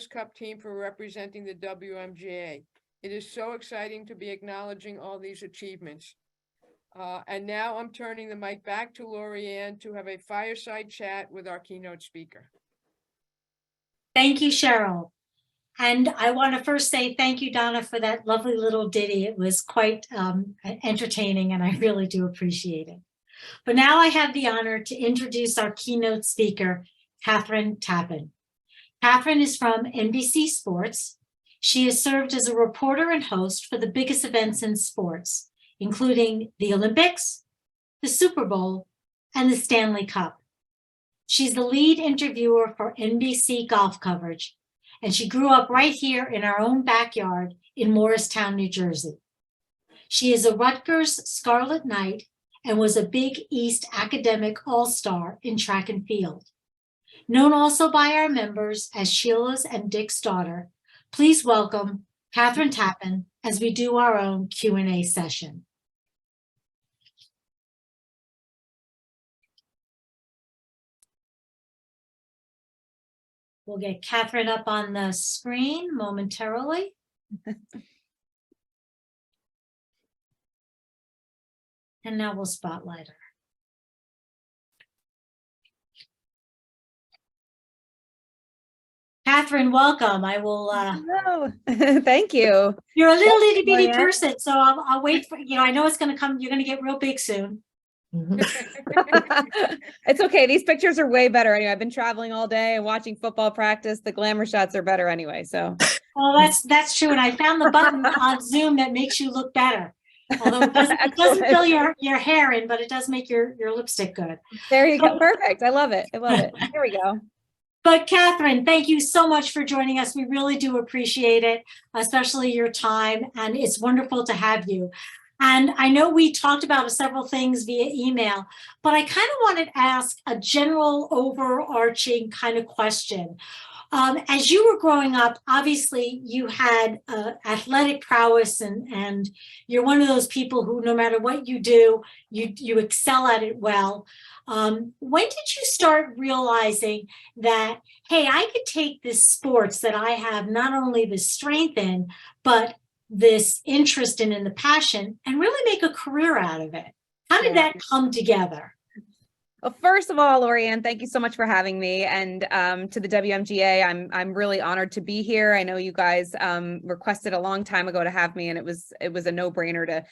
Cup team for representing the WMGA. It is so exciting to be acknowledging all these achievements. And now I'm turning the mic back to Lorianne to have a fireside chat with our keynote speaker. Thank you, Cheryl. And I want to first say thank you, Donna, for that lovely little ditty. It was quite entertaining, and I really do appreciate it. But now I have the honor to introduce our keynote speaker, Kathryn Tappen. Kathryn is from NBC Sports. She has served as a reporter and host for the biggest events in sports, including the Olympics, the Super Bowl, and the Stanley Cup. She's the lead interviewer for NBC golf coverage, and she grew up right here in our own backyard in Morristown, New Jersey. She is a Rutgers Scarlet Knight and was a Big East academic all-star in track and field. Known also by our members as Sheila's and Dick's daughter, please welcome Kathryn Tappen as we do our own Q&A session. We'll get Kathryn up on the screen momentarily. And now we'll spotlight her. Kathryn, welcome. I will. Hello. Thank you. You're a little itty bitty person, so I'll wait for, I know it's going to come. You're going to get real big soon. It's okay. These pictures are way better anyway. I've been traveling all day and watching football practice. The glamour shots are better anyway. So. Well, that's true. And I found the button on Zoom that makes you look better. Although it doesn't fill your hair in, but it does make your lipstick good. There you go. Perfect. I love it. I love it. Here we go. But Kathryn, thank you so much for joining us. We really do appreciate it, especially your time. And it's wonderful to have you. And I know we talked about several things via email, but I kind of wanted to ask a general overarching kind of question. As you were growing up, obviously you had athletic prowess and you're one of those people who, no matter what you do, you excel at it well. When did you start realizing that, hey, I could take this sports that I have not only the strength in, but this interest in and the passion and really make a career out of it? How did that come together? Well, first of all, Lorianne, thank you so much for having me, and to the WMGA, I'm really honored to be here. I know you guys requested a long time ago to have me, and it was a no-brainer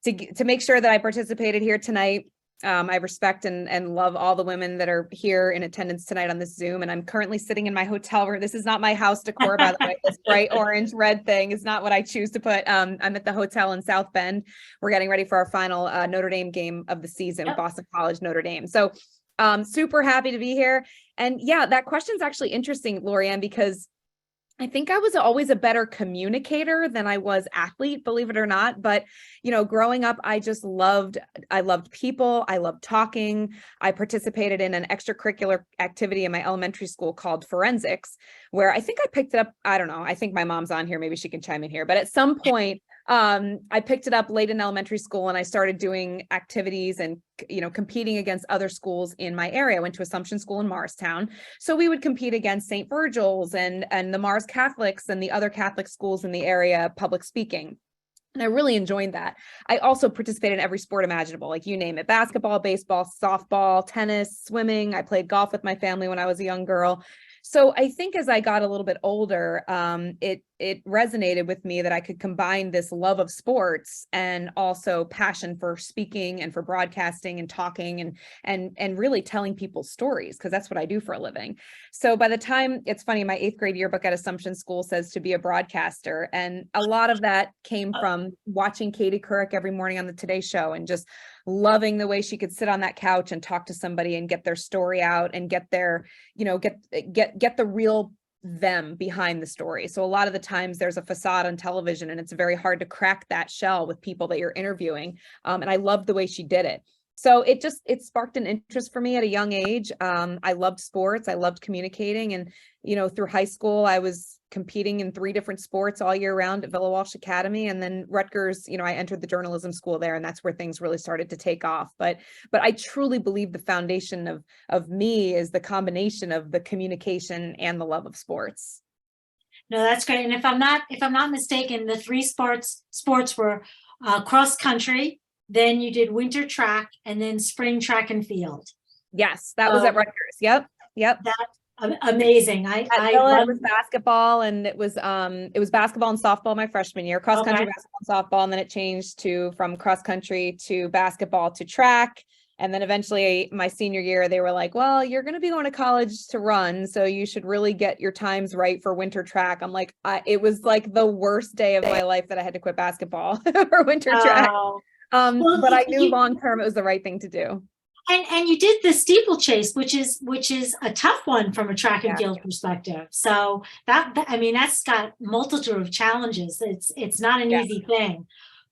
to make sure that I participated here tonight. I respect and love all the women that are here in attendance tonight on this Zoom. And I'm currently sitting in my hotel room. This is not my house decor, by the way. This bright orange red thing is not what I choose to put. I'm at the hotel in South Bend. We're getting ready for our final Notre Dame game of the season, Boston College, Notre Dame. So super happy to be here. And yeah, that question's actually interesting, Lorianne, because I think I was always a better communicator than I was athlete, believe it or not. But, growing up, I loved people. I loved talking. I participated in an extracurricular activity in my elementary school called forensics, where I think I picked it up. I don't know. I think my mom's on here. Maybe she can chime in here. But at some point, I picked it up late in elementary school and I started doing activities and, competing against other schools in my area. I went to Assumption School in Morristown. So we would compete against St. Virgil's and the Mars Catholics and the other Catholic schools in the area, public speaking. And I really enjoyed that. I also participated in every sport imaginable, like you name it: basketball, baseball, softball, tennis, swimming. I played golf with my family when I was a young girl. So I think as I got a little bit older, it resonated with me that I could combine this love of sports and also passion for speaking and for broadcasting and talking and really telling people's stories, because that's what I do for a living. So by the time, it's funny, my 8th grade yearbook at Assumption School says to be a broadcaster. And a lot of that came from watching Katie Couric every morning on the Today Show and just loving the way she could sit on that couch and talk to somebody and get their story out and get their, get the real them behind the story. So a lot of the times there's a facade on television and it's very hard to crack that shell with people that you're interviewing. And I loved the way she did it. So it sparked an interest for me at a young age. I loved sports. I loved communicating. And, through high school, I was competing in 3 different sports all year round at Villa Walsh Academy. And then Rutgers, I entered the journalism school there, and that's where things really started to take off. But I truly believe the foundation of me is the combination of the communication and the love of sports. No, that's great. And if I'm not mistaken, the three sports were cross country, then you did winter track, and then spring track and field. Yes, that was at Rutgers. Yep. Yep. Amazing. At I Villa, it run, was basketball, and it was basketball and softball my freshman year, cross country, Okay. basketball, and softball, and then it changed from cross country to basketball to track. And then eventually my senior year, they were like, well, you're going to be going to college to run, so you should really get your times right for winter track. I'm like, it was like the worst day of my life that I had to quit basketball for winter track. Well, But I knew long term it was the right thing to do. and you did the steeplechase, which is a tough one from a track and Yeah. field perspective. So I mean, that's got multitude of challenges. It's not an Yeah. easy thing.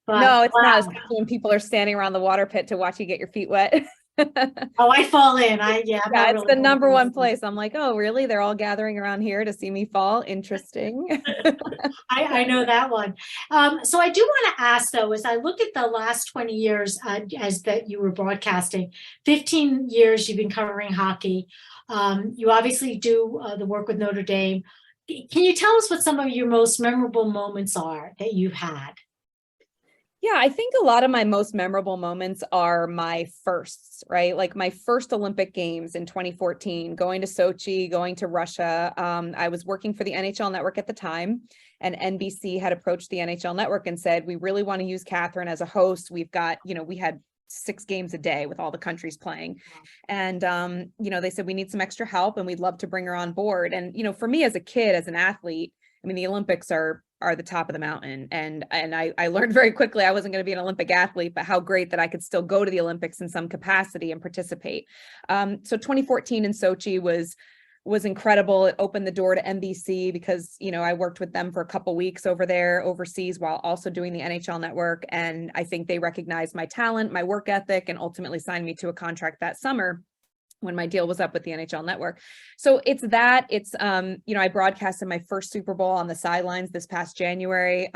But No, it's not, wow. especially when people are standing around the water pit to watch you get your feet wet. Oh, I fall in. I'm Yeah, not it's really the number good. one place. I'm like, oh, really? They're all gathering around here to see me fall. Interesting. I know that one. So I do want to ask though, as I look at the last 20 years as that you were broadcasting, 15 years you've been covering hockey. You obviously do the work with Notre Dame. Can you tell us what some of your most memorable moments are that you've had? Yeah, I think a lot of my most memorable moments are my firsts, right? Like my first Olympic Games in 2014, going to Sochi, going to Russia. I was working for the NHL network at the time, and NBC had approached the NHL network and said, we really want to use Kathryn as a host. We've got, we had 6 games a day with all the countries playing. And, they said, we need some extra help and we'd love to bring her on board. And, for me as a kid, as an athlete, I mean, the Olympics are the top of the mountain. And I learned very quickly I wasn't going to be an Olympic athlete, but how great that I could still go to the Olympics in some capacity and participate. So 2014 in Sochi was incredible. It opened the door to NBC because, I worked with them for a couple weeks over there overseas while also doing the NHL network. And I think they recognized my talent, my work ethic, and ultimately signed me to a contract that summer when my deal was up with the NHL network. So it's, I broadcasted my first Super Bowl on the sidelines this past January,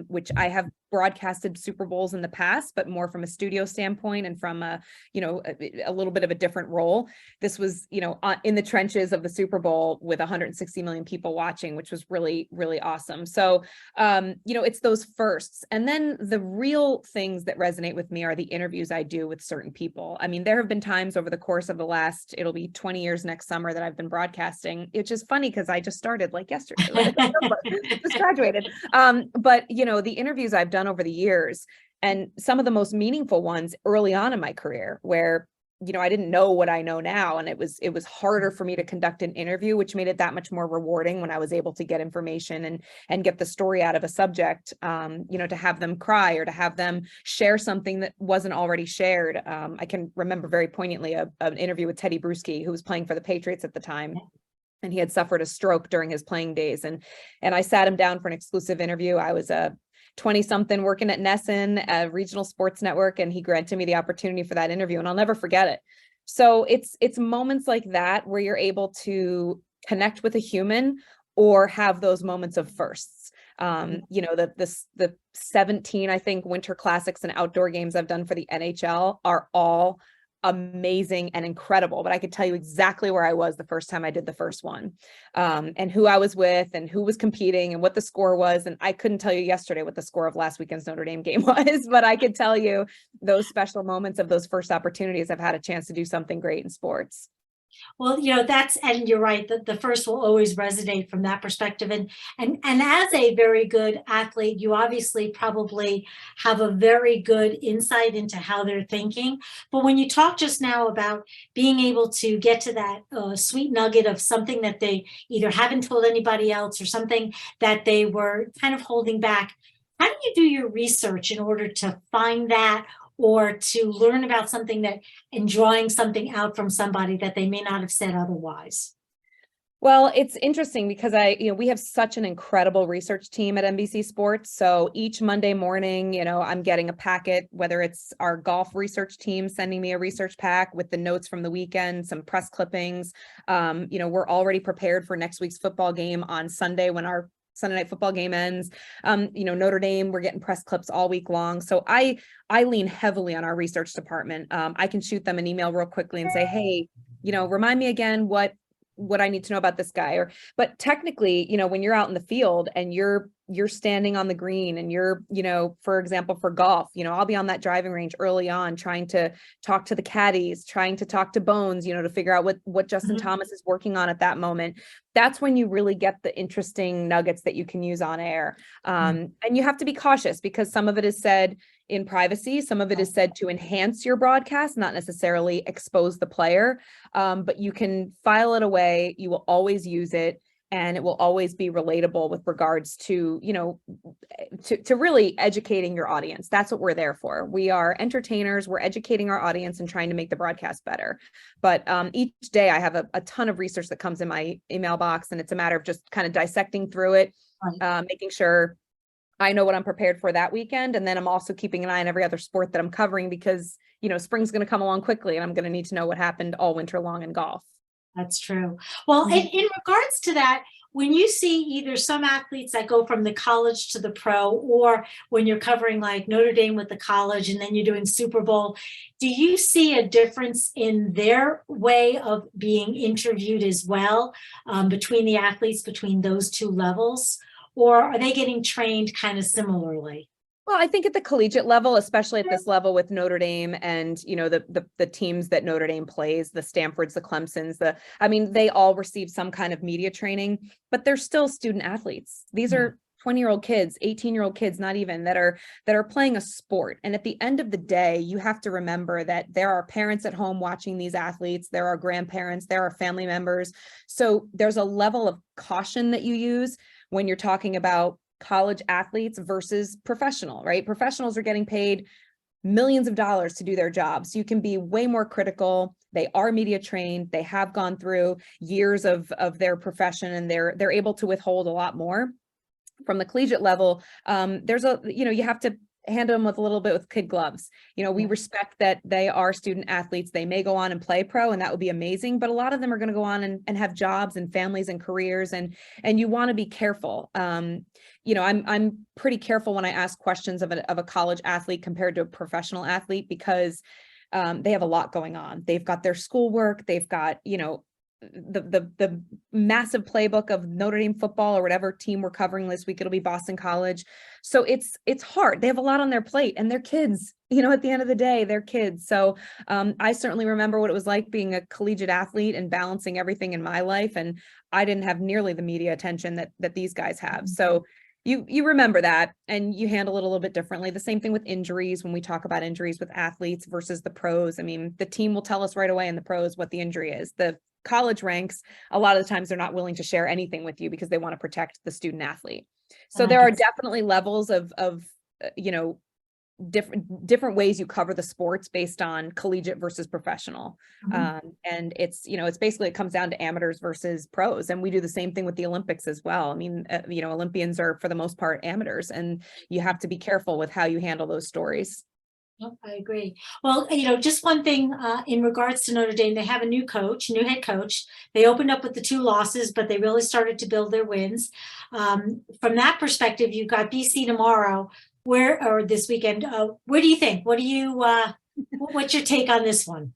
which I have broadcasted Super Bowls in the past, but more from a studio standpoint and from a little bit of a different role. This was, in the trenches of the Super Bowl with 160 million people watching, which was really, really awesome. So, it's those firsts. And then the real things that resonate with me are the interviews I do with certain people. I mean, there have been times over the course of the last, it'll be 20 years next summer that I've been broadcasting. It's just funny because I just started like yesterday, just graduated. But the interviews I've done over the years, and some of the most meaningful ones early on in my career where, I didn't know what I know now. And it was harder for me to conduct an interview, which made it that much more rewarding when I was able to get information and get the story out of a subject, to have them cry or to have them share something that wasn't already shared. I can remember very poignantly an interview with Teddy Bruschi, who was playing for the Patriots at the time. And he had suffered a stroke during his playing days. And I sat him down for an exclusive interview. I was a 20-something working at Nesson, a regional sports network, and he granted me the opportunity for that interview, and I'll never forget it. So it's moments like that where you're able to connect with a human or have those moments of firsts. The 17, I think, winter classics and outdoor games I've done for the NHL are all amazing and incredible, but I could tell you exactly where I was the first time I did the first one, and who I was with and who was competing and what the score was. And I couldn't tell you yesterday what the score of last weekend's Notre Dame game was, but I could tell you those special moments of those first opportunities I've had a chance to do something great in sports. Well, and you're right, that the first will always resonate from that perspective. And as a very good athlete, you obviously probably have a very good insight into how they're thinking. But when you talk just now about being able to get to that sweet nugget of something that they either haven't told anybody else or something that they were kind of holding back, how do you do your research in order to find that, or to learn about something and drawing something out from somebody that they may not have said otherwise? Well, it's interesting because we have such an incredible research team at NBC Sports. So each Monday morning, I'm getting a packet, whether it's our golf research team sending me a research pack with the notes from the weekend, some press clippings. We're already prepared for next week's football game on Sunday when our Sunday night football game ends. Notre Dame, we're getting press clips all week long. So I lean heavily on our research department. I can shoot them an email real quickly and say, hey, remind me again what what I need to know about this guy, but technically, when you're out in the field and you're standing on the green and you're, for example, for golf, I'll be on that driving range early on trying to talk to the caddies, trying to talk to Bones, to figure out what Justin Thomas is working on at that moment. That's when you really get the interesting nuggets that you can use on air. And you have to be cautious because some of it is said in privacy, some of it is said to enhance your broadcast, not necessarily expose the player, but you can file it away. You will always use it. And it will always be relatable with regards to, to really educating your audience. That's what we're there for. We are entertainers. We're educating our audience and trying to make the broadcast better. But each day I have a ton of research that comes in my email box, and it's a matter of just kind of dissecting through it, making sure I know what I'm prepared for that weekend. And then I'm also keeping an eye on every other sport that I'm covering because, spring's going to come along quickly and I'm going to need to know what happened all winter long in golf. That's true. Well, in regards to that, when you see either some athletes that go from the college to the pro, or when you're covering like Notre Dame with the college and then you're doing Super Bowl, do you see a difference in their way of being interviewed as well, between the athletes, between those two levels? Or are they getting trained kind of similarly? Well, I think at the collegiate level, especially at this level with Notre Dame and, the teams that Notre Dame plays, the Stanfords, the Clemsons, they all receive some kind of media training, but they're still student athletes. These are 20-year-old kids, 18-year-old kids, not even that are playing a sport. And at the end of the day, you have to remember that there are parents at home watching these athletes. There are grandparents, there are family members. So there's a level of caution that you use when you're talking about college athletes versus professional, right? Professionals are getting paid millions of dollars to do their jobs. You can be way more critical. They are media trained. They have gone through years of their profession, and they're able to withhold a lot more. From the collegiate level, there's you have to handle them with a little bit with kid gloves. We respect that they are student athletes. They may go on and play pro, and that would be amazing, but a lot of them are going to go on and have jobs and families and careers, and you want to be careful. I'm pretty careful when I ask questions of a college athlete compared to a professional athlete, because they have a lot going on. They've got their schoolwork, they've got, the massive playbook of Notre Dame football or whatever team we're covering this week. It'll be Boston College. So it's hard. They have a lot on their plate, and they're kids, at the end of the day, they're kids. So I certainly remember what it was like being a collegiate athlete and balancing everything in my life. And I didn't have nearly the media attention that these guys have. So you remember that, and you handle it a little bit differently. The same thing with injuries. When we talk about injuries with athletes versus the pros, the team will tell us right away in the pros what the injury is. The college ranks, a lot of the times they're not willing to share anything with you because they want to protect the student athlete. So there are definitely levels of different ways you cover the sports based on collegiate versus professional. And it's basically, it comes down to amateurs versus pros. And we do the same thing with the Olympics as well. Olympians are for the most part amateurs, and you have to be careful with how you handle those stories. Yep, I agree. Well, just one thing in regards to Notre Dame, they have a new head coach. They opened up with the 2 losses, but they really started to build their wins. From that perspective, you've got BC tomorrow, or this weekend. Where do you think? What's your take on this one?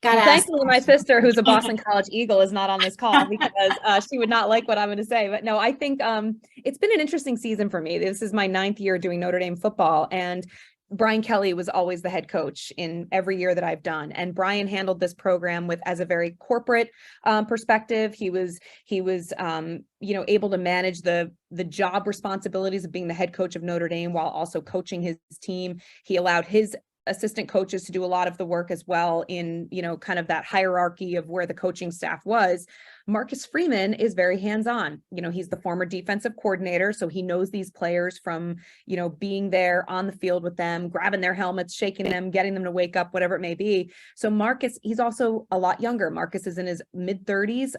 Thankfully, my sister, who's a Boston College Eagle, is not on this call because she would not like what I'm going to say. But no, I think it's been an interesting season for me. This is my 9th year doing Notre Dame football, and Brian Kelly was always the head coach in every year that I've done. And Brian handled this program as a very corporate perspective. He was able to manage the job responsibilities of being the head coach of Notre Dame while also coaching his team. He allowed his assistant coaches to do a lot of the work as well in, kind of that hierarchy of where the coaching staff was. Marcus Freeman is very hands-on. He's the former defensive coordinator, so he knows these players from, being there on the field with them, grabbing their helmets, shaking them, getting them to wake up, whatever it may be. So Marcus, he's also a lot younger. Marcus is in his mid-30s.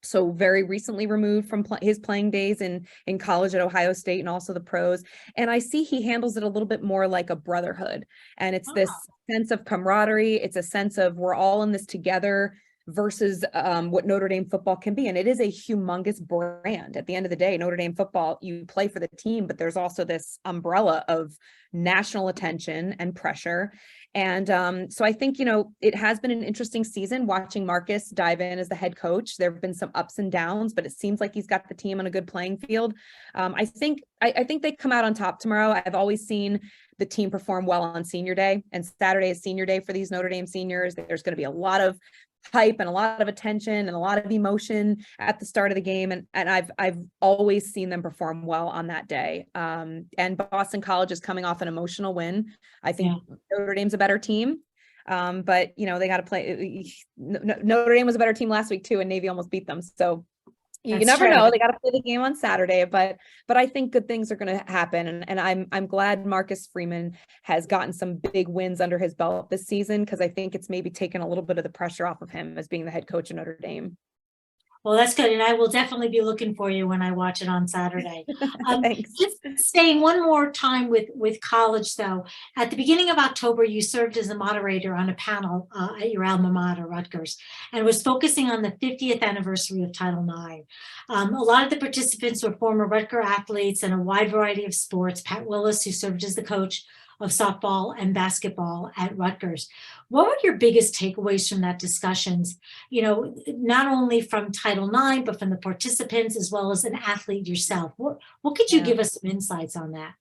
So very recently removed from his playing days in college at Ohio State and also the pros. And I see he handles it a little bit more like a brotherhood. And it's this sense of camaraderie. It's a sense of we're all in this together. versus what Notre Dame football can be. And it is a humongous brand. At the end of the day, Notre Dame football, you play for the team, but there's also this umbrella of national attention and pressure. And so I think, it has been an interesting season watching Marcus dive in as the head coach. There have been some ups and downs, but it seems like he's got the team on a good playing field. I think they come out on top tomorrow. I've always seen the team perform well on senior day, and Saturday is senior day for these Notre Dame seniors. There's going to be a lot of hype and a lot of attention and a lot of emotion at the start of the game. And I've always seen them perform well on that day. And Boston College is coming off an emotional win. I think Notre Dame's a better team. But they got to play. Notre Dame was a better team last week too, and Navy almost beat them. So you never know. They got to play the game on Saturday, but I think good things are going to happen. And I'm glad Marcus Freeman has gotten some big wins under his belt this season, because I think it's maybe taken a little bit of the pressure off of him as being the head coach of Notre Dame. Well, that's good. And I will definitely be looking for you when I watch it on Saturday. Thanks. Just staying one more time with college, though. At the beginning of October, you served as a moderator on a panel at your alma mater, Rutgers, and was focusing on the 50th anniversary of Title IX. A lot of the participants were former Rutgers athletes in a wide variety of sports. Pat Willis, who served as the coach of softball and basketball at Rutgers. What were your biggest takeaways from that discussions, not only from Title IX, but from the participants as well as an athlete yourself? What could you give us some insights on that?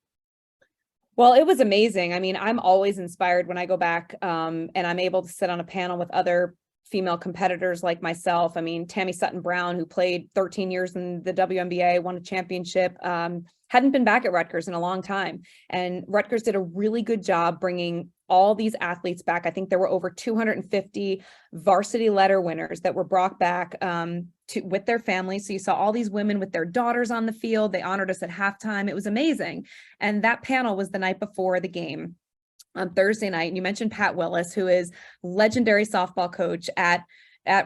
Well, it was amazing. I mean, I'm always inspired when I go back and I'm able to sit on a panel with other female competitors like myself. I mean, Tammy Sutton-Brown, who played 13 years in the WNBA, won a championship, hadn't been back at Rutgers in a long time. And Rutgers did a really good job bringing all these athletes back. I think there were over 250 varsity letter winners that were brought back with their families. So you saw all these women with their daughters on the field. They honored us at halftime. It was amazing. And that panel was the night before the game on Thursday night. And you mentioned Pat Willis, who is legendary softball coach at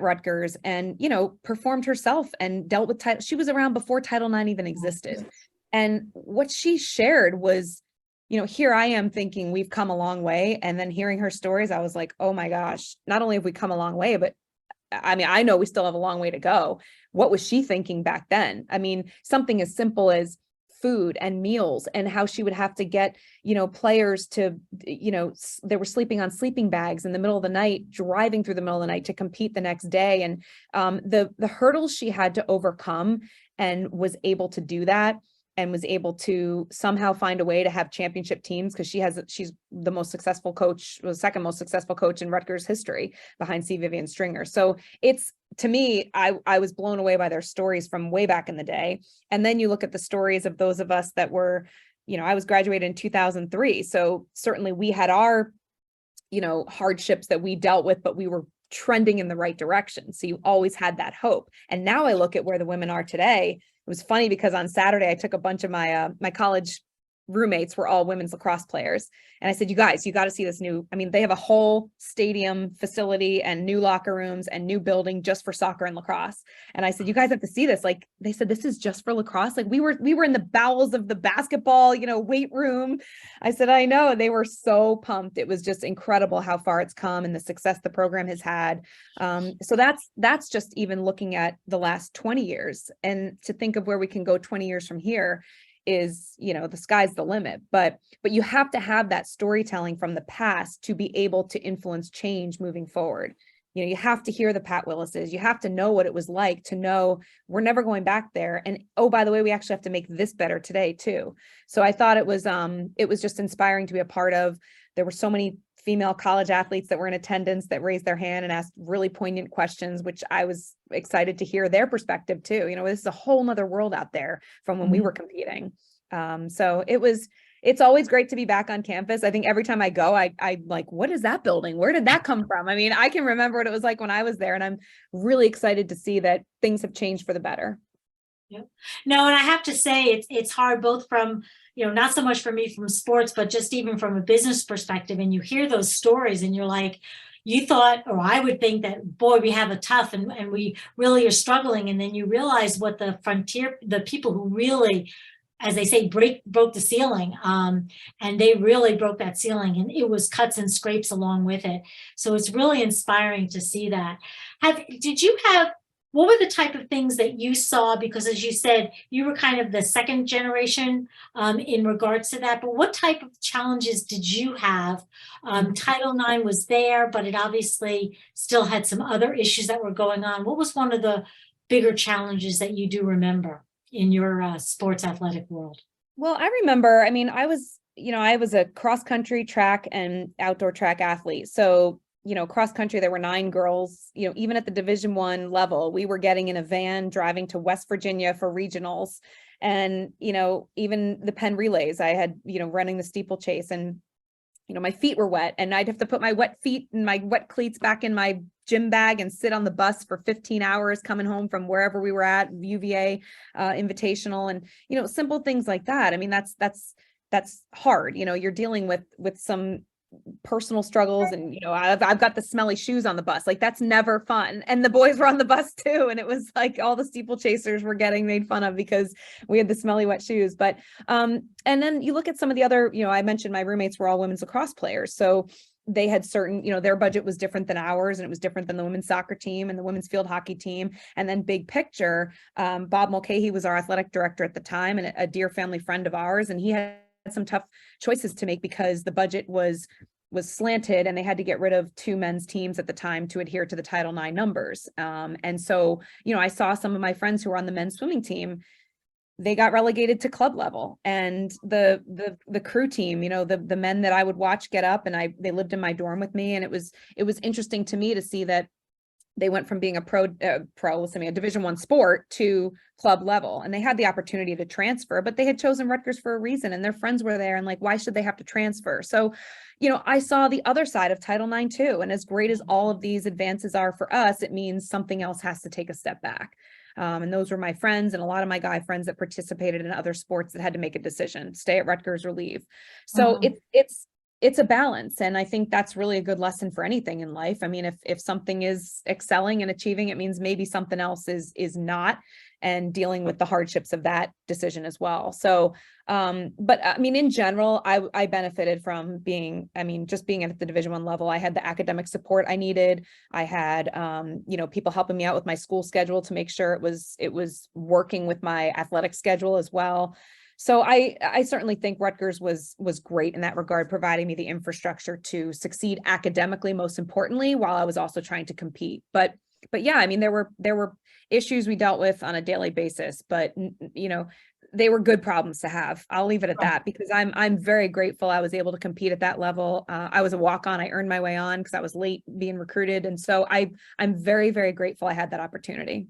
Rutgers, and, performed herself and dealt with title. She was around before Title IX even existed. And what she shared was, here I am thinking we've come a long way. And then hearing her stories, I was like, oh my gosh, not only have we come a long way, but I mean, I know we still have a long way to go. What was she thinking back then? I mean, something as simple as food and meals, and how she would have to get, players to, they were sleeping on sleeping bags in the middle of the night, driving through the middle of the night to compete the next day. And the hurdles she had to overcome, and was able to do that, and was able to somehow find a way to have championship teams, because she's the most successful coach, the second most successful coach in Rutgers history, behind C. Vivian Stringer. So it's, to me, I was blown away by their stories from way back in the day. And then you look at the stories of those of us that were, I was graduated in 2003. So certainly we had our, hardships that we dealt with, but we were trending in the right direction. So you always had that hope. And now I look at where the women are today. It was funny because on Saturday, I took a bunch of my college roommates, were all women's lacrosse players. And I said, you guys, you got to see this they have a whole stadium facility and new locker rooms and new building just for soccer and lacrosse. And I said, you guys have to see this. Like, they said, this is just for lacrosse. Like we were in the bowels of the basketball, weight room. I said, I know. They were so pumped. It was just incredible how far it's come and the success the program has had. So that's just even looking at the last 20 years, and to think of where we can go 20 years from here is, the sky's the limit, but you have to have that storytelling from the past to be able to influence change moving forward. You have to hear the Pat Willises. You have to know what it was like to know we're never going back there. And oh, by the way, we actually have to make this better today too. So I thought it was just inspiring to be a part of. There were so many female college athletes that were in attendance that raised their hand and asked really poignant questions, which I was excited to hear their perspective too. This is a whole nother world out there from when we were competing. So it's always great to be back on campus. I think every time I go, I like, what is that building? Where did that come from? I mean, I can remember what it was like when I was there, and I'm really excited to see that things have changed for the better. Yep. No, and I have to say it's hard, both from, not so much for me from sports, but just even from a business perspective. And you hear those stories and you're like, you thought, or I would think that, boy, we have it tough and we really are struggling. And then you realize what the people who really as they say, broke the ceiling. And they really broke that ceiling, and it was cuts and scrapes along with it. So it's really inspiring to see that. What were the type of things that you saw? Because as you said, you were kind of the second generation in regards to that, but what type of challenges did you have? Title IX was there, but it obviously still had some other issues that were going on. What was one of the bigger challenges that you do remember in your sports athletic world? Well, I remember, I mean, I was a cross country track and outdoor track athlete. So cross country, there were 9 girls, even at the Division I level, we were getting in a van driving to West Virginia for regionals. And, even the Penn relays, I had, running the steeplechase, and, my feet were wet, and I'd have to put my wet feet and my wet cleats back in my gym bag and sit on the bus for 15 hours coming home from wherever we were at, UVA invitational, and, simple things like that. I mean, that's hard. You're dealing with some personal struggles, and I've got the smelly shoes on the bus, like that's never fun. And the boys were on the bus too, and it was like all the steeplechasers were getting made fun of because we had the smelly wet shoes. But and then you look at some of the other, I mentioned my roommates were all women's lacrosse players, so they had certain, their budget was different than ours, and it was different than the women's soccer team and the women's field hockey team. And then big picture, Bob Mulcahy was our athletic director at the time, and a dear family friend of ours, and he had some tough choices to make because the budget was slanted, and they had to get rid of 2 men's teams at the time to adhere to the Title IX numbers. And so, I saw some of my friends who were on the men's swimming team, they got relegated to club level, and the crew team, the men that I would watch get up, and they lived in my dorm with me. And it was interesting to me to see that they went from being a Division I sport to club level, and they had the opportunity to transfer, but they had chosen Rutgers for a reason, and their friends were there, and like, why should they have to transfer? So, I saw the other side of Title IX too. And as great as all of these advances are for us, it means something else has to take a step back. And those were my friends and a lot of my guy friends that participated in other sports that had to make a decision, stay at Rutgers or leave. So it's a balance. And I think that's really a good lesson for anything in life. I mean, if something is excelling and achieving, it means maybe something else is not, and dealing with the hardships of that decision as well. So, but I mean, in general, I benefited from just being at the Division I level. I had the academic support I needed. I had, people helping me out with my school schedule to make sure it was working with my athletic schedule as well. So I certainly think Rutgers was great in that regard, providing me the infrastructure to succeed academically, most importantly, while I was also trying to compete. But yeah, I mean, there were issues we dealt with on a daily basis, but they were good problems to have. I'll leave it at that, because I'm very grateful I was able to compete at that level. I was a walk-on. I earned my way on because I was late being recruited, and so I'm very, very grateful I had that opportunity.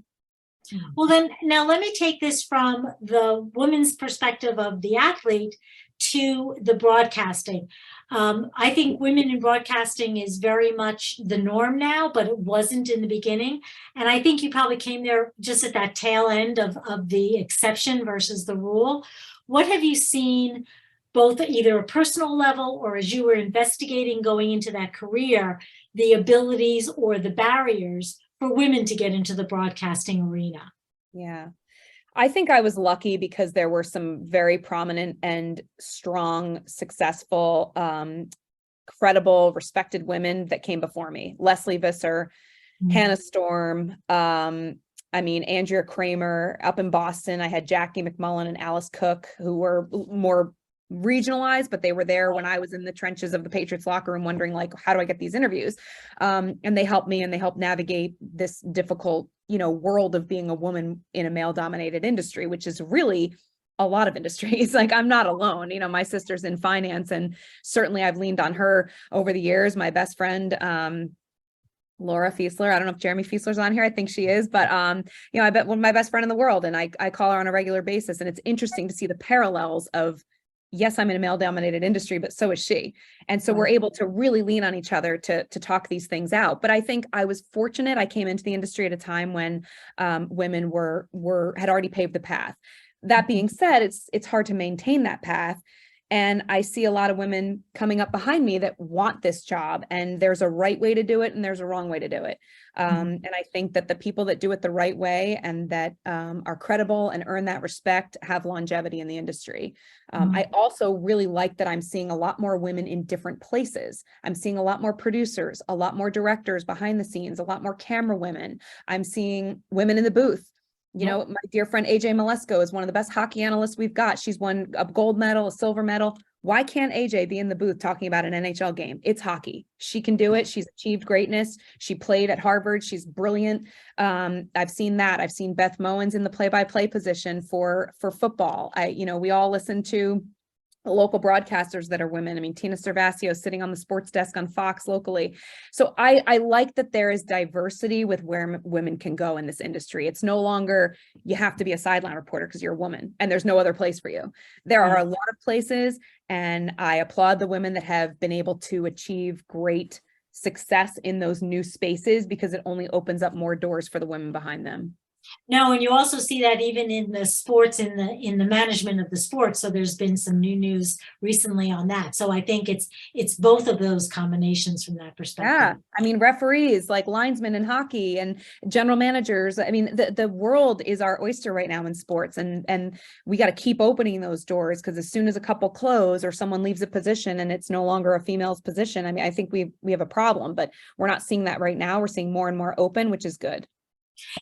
Well, then now let me take this from the woman's perspective of the athlete to the broadcasting. I think women in broadcasting is very much the norm now, but it wasn't in the beginning. And I think you probably came there just at that tail end of the exception versus the rule. What have you seen, both at either a personal level or as you were investigating going into that career, the abilities or the barriers for women to get into the broadcasting arena? Yeah. I think I was lucky because there were some very prominent and strong, successful, credible, respected women that came before me. Leslie Visser, Hannah Storm, Andrea Kramer. Up in Boston, I had Jackie McMullen and Alice Cook, who were more regionalized, but they were there when I was in the trenches of the Patriots locker room wondering, like, how do I get these interviews? And they helped me, and they helped navigate this difficult, world of being a woman in a male dominated industry, which is really a lot of industries. Like, I'm not alone, my sister's in finance, and certainly I've leaned on her over the years. My best friend, Laura Fiesler. I don't know if Jeremy Fiesler's on here. I think she is, but I bet one of my best friend in the world, and I call her on a regular basis. And it's interesting to see the parallels of, yes, I'm in a male dominated industry, but so is she. And so we're able to really lean on each other to talk these things out. But I think I was fortunate. I came into the industry at a time when women had already paved the path. That being said, it's hard to maintain that path. And I see a lot of women coming up behind me that want this job, and there's a right way to do it and there's a wrong way to do it. And I think that the people that do it the right way and that are credible and earn that respect have longevity in the industry. I also really like that I'm seeing a lot more women in different places. I'm seeing a lot more producers, a lot more directors behind the scenes, a lot more camera women. I'm seeing women in the booth. You know, my dear friend AJ Malesko is one of the best hockey analysts we've got. She's won a gold medal, a silver medal. Why can't AJ be in the booth talking about an NHL game? It's hockey. She can do it. She's achieved greatness. She played at Harvard. She's brilliant. I've seen that. I've seen Beth Mowins in the play-by-play position for football. We all listen to the local broadcasters that are women. I mean, Tina Servasio sitting on the sports desk on Fox locally. So I like that there is diversity with where women can go in this industry. It's no longer, you have to be a sideline reporter because you're a woman and there's no other place for you. There are a lot of places, and I applaud the women that have been able to achieve great success in those new spaces, because it only opens up more doors for the women behind them. No, and you also see that even in the sports, in the management of the sports. So there's been some new news recently on that. So I think it's both of those combinations from that perspective. Yeah, I mean, referees like linesmen in hockey and general managers. I mean, the world is our oyster right now in sports, and we got to keep opening those doors, because as soon as a couple close or someone leaves a position and it's no longer a female's position, I mean, I think we have a problem. But we're not seeing that right now. We're seeing more and more open, which is good.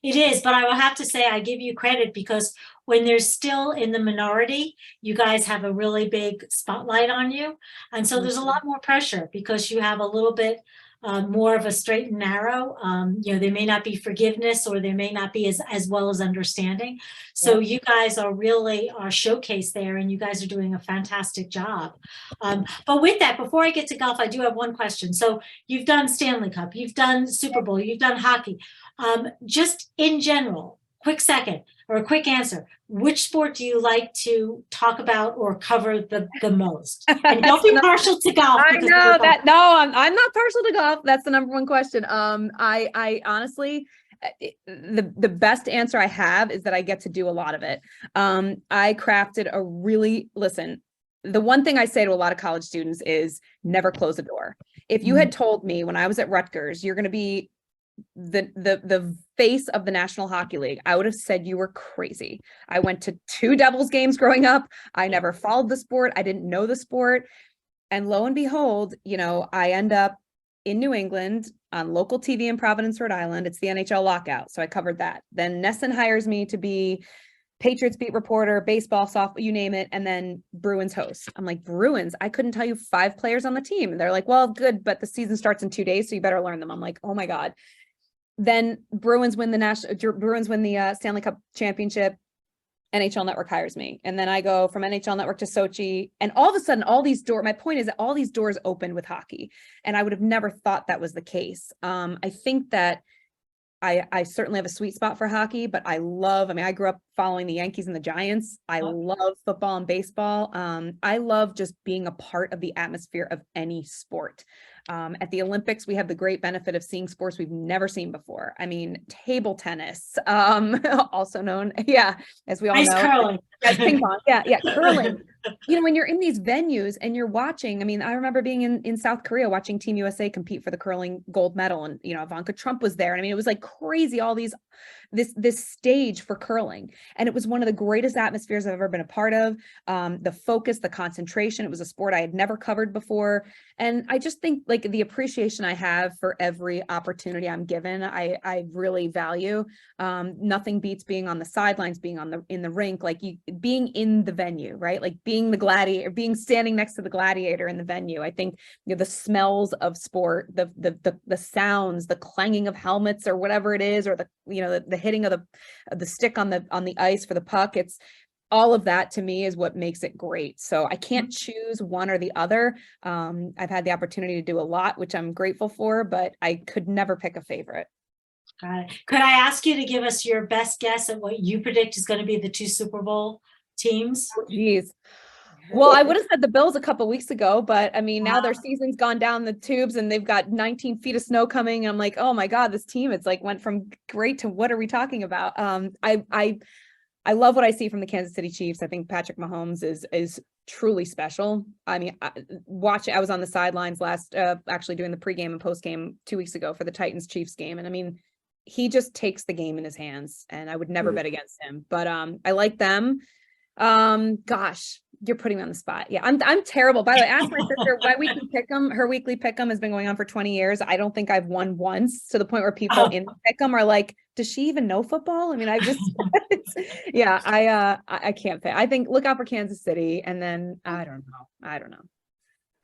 It is, but I will have to say I give you credit, because when they're still in the minority, you guys have a really big spotlight on you. And so there's a lot more pressure because you have a little bit more of a straight and narrow. There may not be forgiveness, or there may not be as well as understanding. So you guys are really showcased there, and you guys are doing a fantastic job. But with that, before I get to golf, I do have one question. So you've done Stanley Cup, you've done Super Bowl, you've done hockey. Just in general, quick second or a quick answer, which sport do you like to talk about or cover the most? And don't be partial to golf. I know that. No, I'm not partial to golf. That's the number one question. I honestly, the best answer I have is that I get to do a lot of it. I crafted listen, the one thing I say to a lot of college students is never close a door. If you had told me when I was at Rutgers, you're going to be the face of the National Hockey League, I would have said you were crazy. I went to 2 Devils games growing up. I never followed the sport. I didn't know the sport. And lo and behold, I end up in New England on local TV in Providence, Rhode Island. It's the NHL lockout. So I covered that. Then Nesson hires me to be Patriots beat reporter, baseball, softball, you name it. And then Bruins host. I'm like, Bruins? I couldn't tell you 5 players on the team. And they're like, well, good, but the season starts in 2 days, so you better learn them. I'm like, oh my God. Then Bruins win the Stanley Cup championship. NHL Network hires me. And then I go from NHL Network to Sochi. And all of a sudden, my point is that all these doors opened with hockey. And I would have never thought that was the case. I think that I certainly have a sweet spot for hockey, but I grew up following the Yankees and the Giants. I love football and baseball. I love just being a part of the atmosphere of any sport. At the Olympics, we have the great benefit of seeing sports we've never seen before. I mean, table tennis, also known, as we all know. Curling. Ping pong. Yeah, curling. When you're in these venues and you're watching, I mean, I remember being in South Korea watching Team USA compete for the curling gold medal, and Ivanka Trump was there. And I mean, it was like crazy, all this stage for curling. And it was one of the greatest atmospheres I've ever been a part of. The focus, the concentration, it was a sport I had never covered before. And I just think like the appreciation I have for every opportunity I'm given, I really value. Nothing beats being on the sidelines, being in the rink, like being in the venue, right? Like being the gladiator, being standing next to the gladiator in the venue. I think the smells of sport, the sounds, the clanging of helmets or whatever it is, or the hitting of the stick on the ice for the puck. It's all of that to me is what makes it great. So I can't choose one or the other. I've had the opportunity to do a lot, which I'm grateful for, but I could never pick a favorite. Got it. Could I ask you to give us your best guess at what you predict is going to be the 2 Super Bowl teams? Oh, geez. Well, I would have said the Bills a couple weeks ago, but I mean, now their season's gone down the tubes and they've got 19 feet of snow coming. And I'm like, oh my God, this team, it's like went from great to what are we talking about? I love what I see from the Kansas City Chiefs. I think Patrick Mahomes is truly special. I mean, I was on the sidelines actually doing the pregame and postgame 2 weeks ago for the Titans Chiefs game. And I mean, he just takes the game in his hands, and I would never bet against him, but I like them. Gosh, you're putting me on the spot. Yeah, I'm terrible. By the way, ask my sister. My weekly pick'em, her weekly pick'em has been going on for 20 years. I don't think I've won once, to the point where people in the pick'em are like, does she even know football? I mean, I just yeah, I can't pick. I think look out for Kansas City, and then I don't know.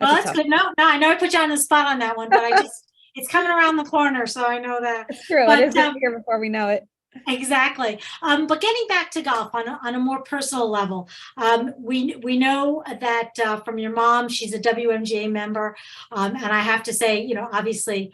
Well, that's good. No, I know I put you on the spot on that one, but it's coming around the corner, so I know that. It's true. But, it is here before we know it. Exactly. But getting back to golf on a more personal level, we know that from your mom, she's a WMGA member. And I have to say, you know, obviously,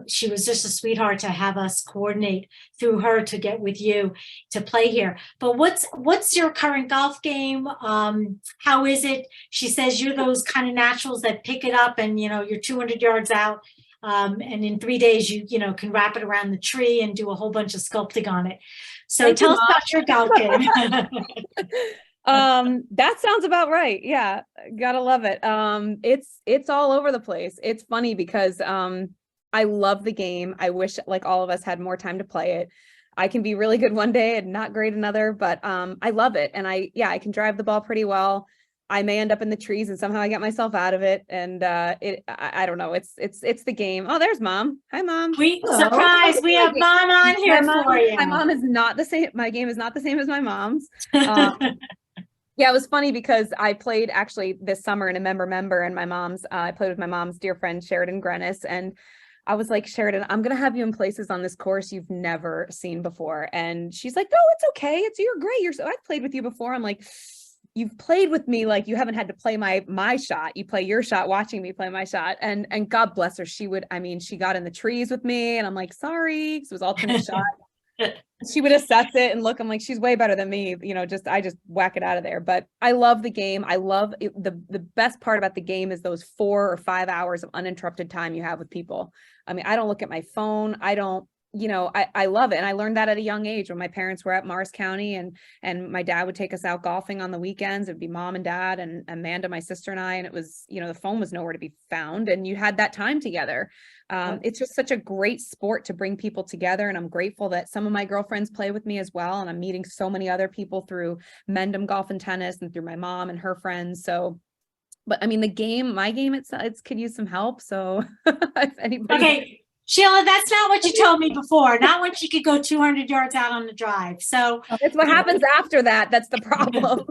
she was just a sweetheart to have us coordinate through her to get with you to play here. But what's your current golf game? How is it? She says you're those kind of naturals that pick it up and, you know, you're 200 yards out. And in 3 days, you know, can wrap it around the tree and do a whole bunch of sculpting on it. So tell us about your golf game. That sounds about right. Yeah, gotta love it. It's all over the place. It's funny because I love the game. I wish, like all of us, had more time to play it. I can be really good one day and not great another, but I love it. And I can drive the ball pretty well. I may end up in the trees and somehow I get myself out of it. And I don't know. It's the game. Oh, there's Mom. Hi, Mom. Surprise. We have Mom on here for you. My mom is not the same. My game is not the same as my mom's. Yeah, it was funny because I played actually this summer in a member and my mom's, I played with my mom's dear friend, Sheridan Grennis. And I was like, Sheridan, I'm going to have you in places on this course you've never seen before. And she's like, no, it's okay. You're great. I've played with you before. I'm like, you've played with me, like you haven't had to play my shot. You play your shot watching me play my shot. And God bless her. She got in the trees with me and I'm like, sorry, because it was alternate shot. She would assess it and look, I'm like, she's way better than me. You know, I just whack it out of there. But I love the game. I love it. The best part about the game is those 4 or 5 hours of uninterrupted time you have with people. I mean, I don't look at my phone. I love it. And I learned that at a young age when my parents were at Morris County and my dad would take us out golfing on the weekends. It'd be Mom and Dad and Amanda, my sister, and I, and it was, you know, the phone was nowhere to be found and you had that time together. It's just such a great sport to bring people together. And I'm grateful that some of my girlfriends play with me as well. And I'm meeting so many other people through Mendham Golf and Tennis and through my mom and her friends. So, but I mean, my game, it could use some help. So if anybody. Okay. Sheila, that's not what you told me before. Not when she could go 200 yards out on the drive. So it's what happens after that. That's the problem.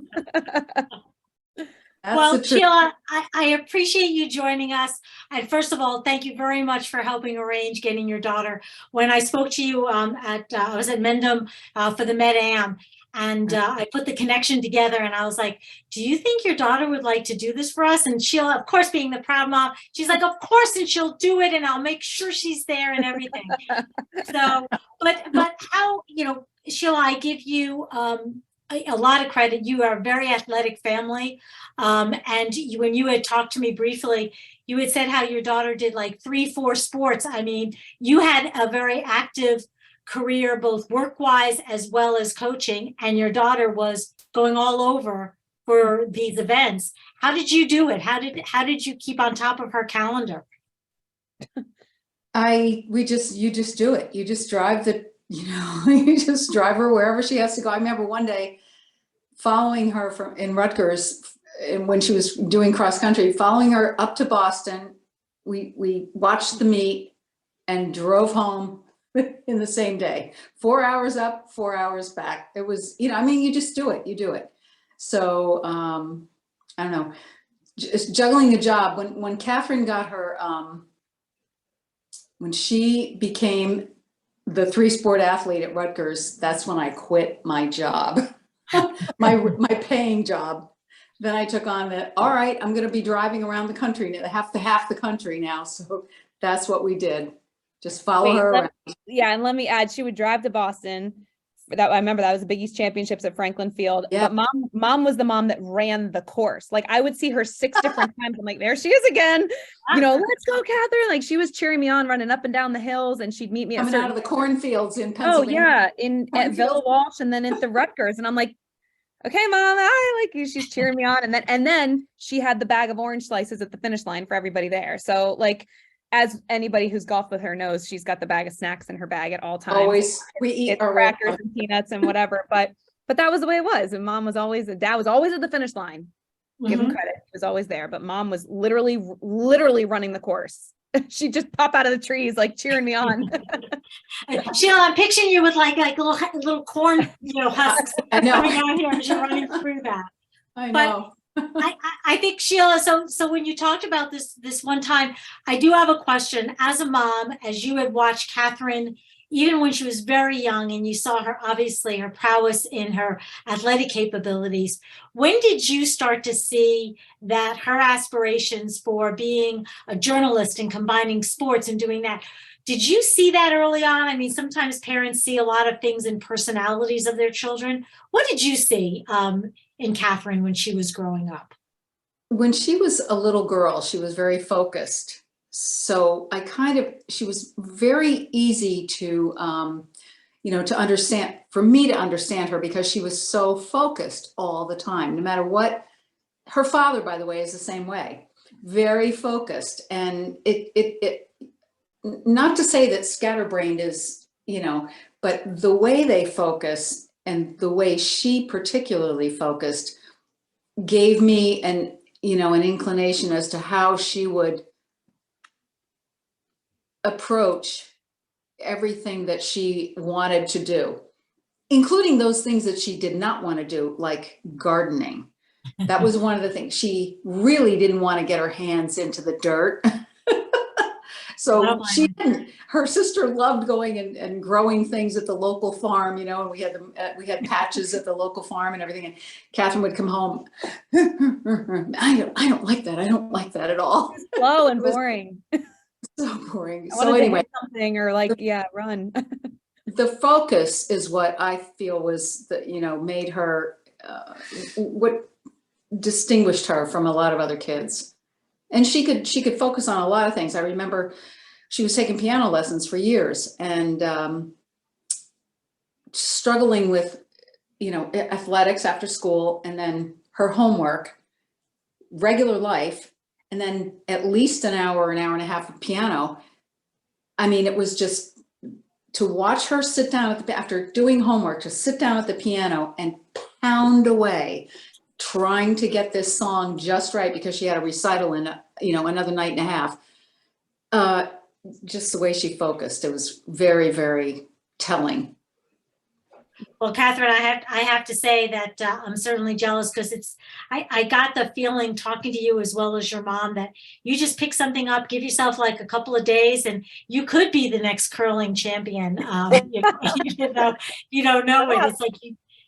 Well, Sheila, I appreciate you joining us. And first of all, thank you very much for helping arrange getting your daughter. When I spoke to you I was at Mendham for the Med-Am, and I put the connection together and I was like, do you think your daughter would like to do this for us? And Sheila, of course, being the proud mom, she's like, of course, and she'll do it and I'll make sure she's there and everything. So, but how, you know, Sheila, I give you a lot of credit. You are a very athletic family. And when you had talked to me briefly, you had said how your daughter did like 3-4 sports. I mean, you had a very active career, both work-wise as well as coaching, and your daughter was going all over for these events. How did you do it? How did you keep on top of her calendar? You just do it. You just drive you just drive her wherever she has to go. I remember one day following her in Rutgers, and when she was doing cross country, following her up to Boston. We watched the meet and drove home in the same day. 4 hours up, 4 hours back. It was, I mean, you just do it. You do it. So I don't know, just juggling the job. When Kathryn got her, when she became the 3-sport athlete at Rutgers, that's when I quit my job, my paying job. Then I took on all right, I'm going to be driving around the country, half the country now. So that's what we did. Just follow her around. Yeah, and let me add, she would drive to Boston, that I remember that was the Big East Championships at Franklin Field. Yeah. But mom was the mom that ran the course. Like I would see her 6 different times. I'm like, there she is again. You know, let's go, Kathryn. Like she was cheering me on, running up and down the hills, and she'd meet me Coming out of the cornfields in oh Pennsylvania. yeah, at Cornfields. Villa Walsh and then at the Rutgers. And I'm like, okay, mom, I like you. She's cheering me on. And then she had the bag of orange slices at the finish line for everybody there. So like, as anybody who's golfed with her knows, she's got the bag of snacks in her bag at all times. Always, we eat It's our crackers and peanuts and whatever. But that was the way it was. And dad was always at the finish line. Give him Mhm. credit. He was always there. But mom was literally running the course. She'd just pop out of the trees, like cheering me on. Sheila, I'm picturing you with like little corn, husks I know. coming out here as you're running through that. I But- know. I think Sheila, so when you talked about this one time, I do have a question. As a mom, as you had watched Kathryn, even when she was very young, and you saw her, obviously her prowess in her athletic capabilities, when did you start to see that her aspirations for being a journalist and combining sports and doing that? Did you see that early on? I mean, sometimes parents see a lot of things in personalities of their children. What did you see in Kathryn when she was growing up? When she was a little girl, she was very focused. So she was very easy to, to understand, for me to understand her, because she was so focused all the time, no matter what. Her father, by the way, is the same way, very focused. And it not to say that scatterbrained is, but the way they focus and the way she particularly focused gave me an inclination as to how she would approach everything that she wanted to do, including those things that she did not want to do, like gardening. That was one of the things. She really didn't want to get her hands into the dirt. So she didn't. Her sister loved going and growing things at the local farm, and we had patches at the local farm and everything. And Kathryn would come home. I don't like that. I don't like that at all. Slow and boring. So boring. I So wanted to anyway, hit something or run. the focus is what I feel was made her what distinguished her from a lot of other kids. And she could focus on a lot of things. I remember she was taking piano lessons for years and struggling with, athletics after school, and then her homework, regular life, and then at least an hour and a half of piano. I mean, it was just to watch her sit down after doing homework, to sit down at the piano and pound away, trying to get this song just right, because she had a recital in another night and a half. Just the way she focused, it was very, very telling. Well, Kathryn, I have to say that I'm certainly jealous, because I got the feeling talking to you as well as your mom that you just pick something up, give yourself like a couple of days, and you could be the next curling champion. Even though you don't know it, it's like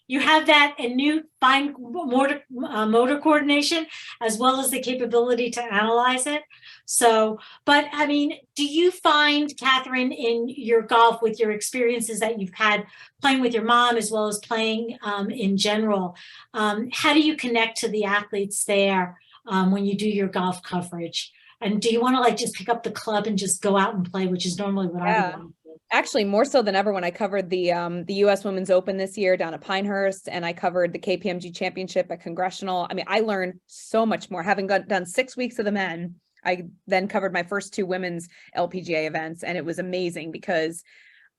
you have that and new fine motor coordination, as well as the capability to analyze it. So, but I mean, do you find, Kathryn, in your golf, with your experiences that you've had playing with your mom as well as playing in general, how do you connect to the athletes there when you do your golf coverage? And do you want to just pick up the club and just go out and play, which is normally what I would want to do? Actually, more so than ever when I covered the U.S. Women's Open this year down at Pinehurst, and I covered the KPMG Championship at Congressional. I mean, I learned so much more. Having done 6 weeks of the men, I then covered my first 2 women's LPGA events, and it was amazing because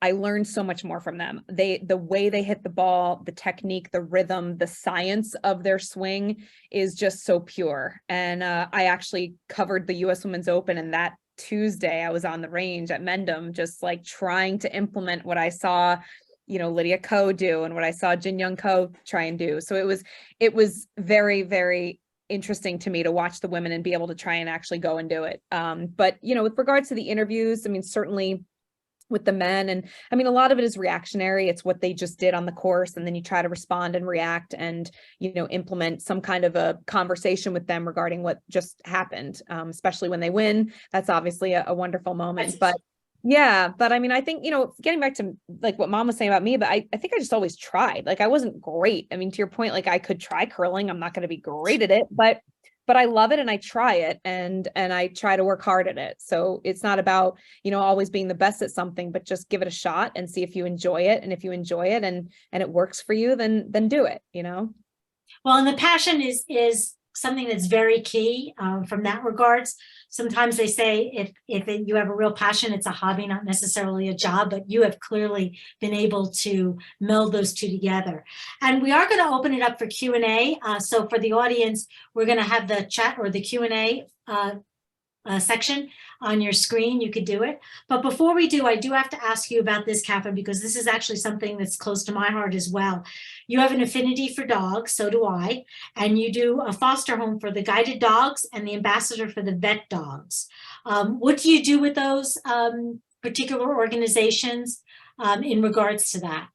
I learned so much more from them. The way they hit the ball, the technique, the rhythm, the science of their swing is just so pure. And I actually covered the U.S. Women's Open, and that Tuesday I was on the range at Mendham, just trying to implement what I saw, Lydia Ko do and what I saw Jin Young Ko try and do. So it was very, very interesting to me to watch the women and be able to try and actually go and do it. But, with regards to the interviews, I mean, certainly with the men, and I mean, a lot of it is reactionary. It's what they just did on the course. And then you try to respond and react and, implement some kind of a conversation with them regarding what just happened, especially when they win. That's obviously a wonderful moment. But Yeah, but I mean, I think, getting back to like what mom was saying about me, but I think I just always tried. Like I wasn't great. I mean, to your point, like I could try curling. I'm not going to be great at it, but I love it and I try it and I try to work hard at it. So it's not about, always being the best at something, but just give it a shot and see if you enjoy it. And if you enjoy it and it works for you, then do it, Well, and the passion is something that's very key from that regards. Sometimes they say if you have a real passion, it's a hobby, not necessarily a job, but you have clearly been able to meld those two together. And we are going to open it up for Q&A. So for the audience, we're going to have the chat or the Q&A section on your screen. You could do it. But before we do, I do have to ask you about this, Kathryn, because this is actually something that's close to my heart as well. You have an affinity for dogs, so do I, and you do a foster home for the guided dogs and the ambassador for the vet dogs. What do you do with those particular organizations in regards to that?